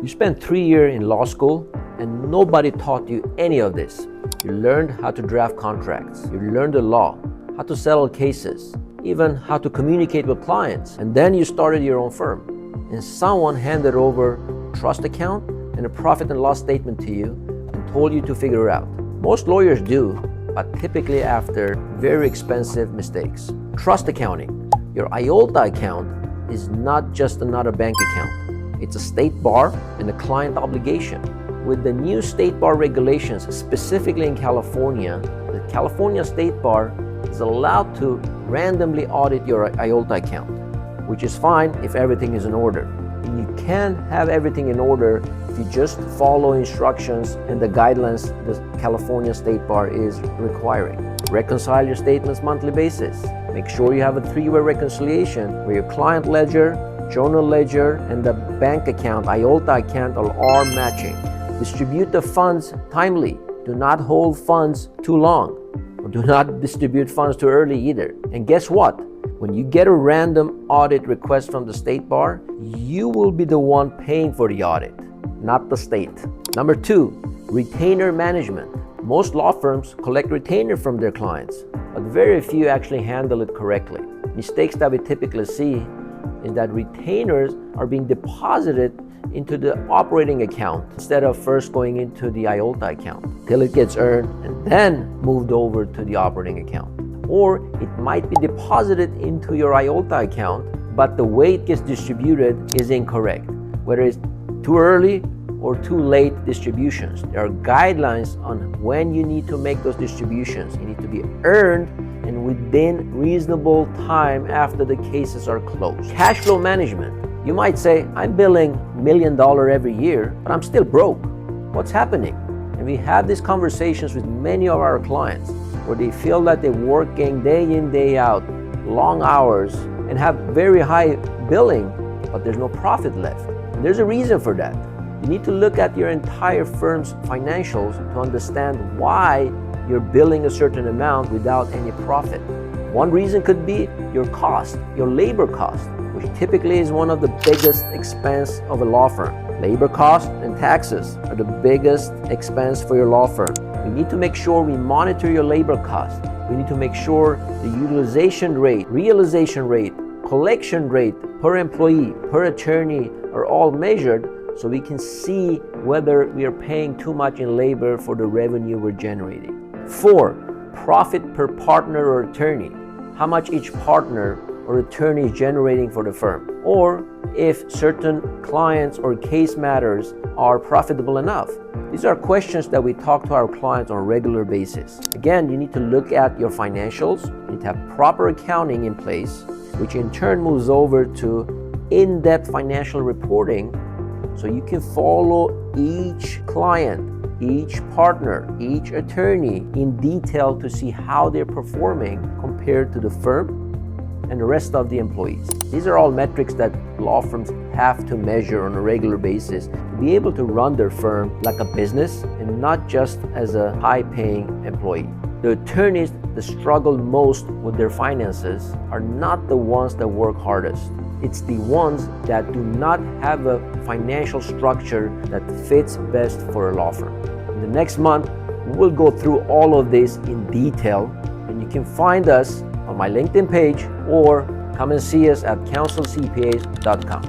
You spent 3 years in law school and nobody taught you any of this. You learned how to draft contracts. You learned the law, how to settle cases, even how to communicate with clients. And then you started your own firm. And someone handed over a trust account and a profit and loss statement to you and told you to figure it out. Most lawyers do, but typically after very expensive mistakes. Trust accounting. Your IOLTA account is not just another bank account. It's a state bar and a client obligation. With the new state bar regulations, specifically in California, the California State Bar is allowed to randomly audit your IOLTA account, which is fine if everything is in order. And you can't have everything in order if you just follow instructions and the guidelines the California State Bar is requiring. Reconcile your statements monthly basis. Make sure you have a 3-way reconciliation where your client ledger, journal ledger, and the bank account, IOLTA account, are matching. Distribute the funds timely. Do not hold funds too long, or do not distribute funds too early either. And guess what? When you get a random audit request from the state bar, you will be the one paying for the audit, not the state. Number 2, retainer management. Most law firms collect retainer from their clients, but very few actually handle it correctly. Mistakes that we typically see is that retainers are being deposited into the operating account instead of first going into the IOLTA account till it gets earned and then moved over to the operating account. Or it might be deposited into your IOLTA account, but the way it gets distributed is incorrect, whether it's too early or too late distributions. There are guidelines on when you need to make those distributions. You need to be earned and within reasonable time after the cases are closed. Cash flow management. You might say, I'm billing $1 million every year, but I'm still broke. What's happening? And we have these conversations with many of our clients where they feel that they're working day in, day out, long hours, and have very high billing, but there's no profit left. And there's a reason for that. You need to look at your entire firm's financials to understand why you're billing a certain amount without any profit. One reason could be your cost, your labor cost, which typically is one of the biggest expense of a law firm. Labor costs and taxes are the biggest expense for your law firm. We need to make sure we monitor your labor costs. We need to make sure the utilization rate, realization rate, collection rate per employee, per attorney are all measured so we can see whether we are paying too much in labor for the revenue we're generating. 4, profit per partner or attorney. How much each partner or attorney is generating for the firm, or if certain clients or case matters are profitable enough. These are questions that we talk to our clients on a regular basis. Again, you need to look at your financials, you need to have proper accounting in place, which in turn moves over to in-depth financial reporting so you can follow each client, each partner, each attorney in detail to see how they're performing compared to the firm and the rest of the employees. These are all metrics that law firms have to measure on a regular basis to be able to run their firm like a business and not just as a high-paying employee. The attorneys that struggle most with their finances are not the ones that work hardest. It's the ones that do not have a financial structure that fits best for a law firm. In the next month, we will go through all of this in detail, and you can find us on my LinkedIn page or come and see us at counselcpas.com.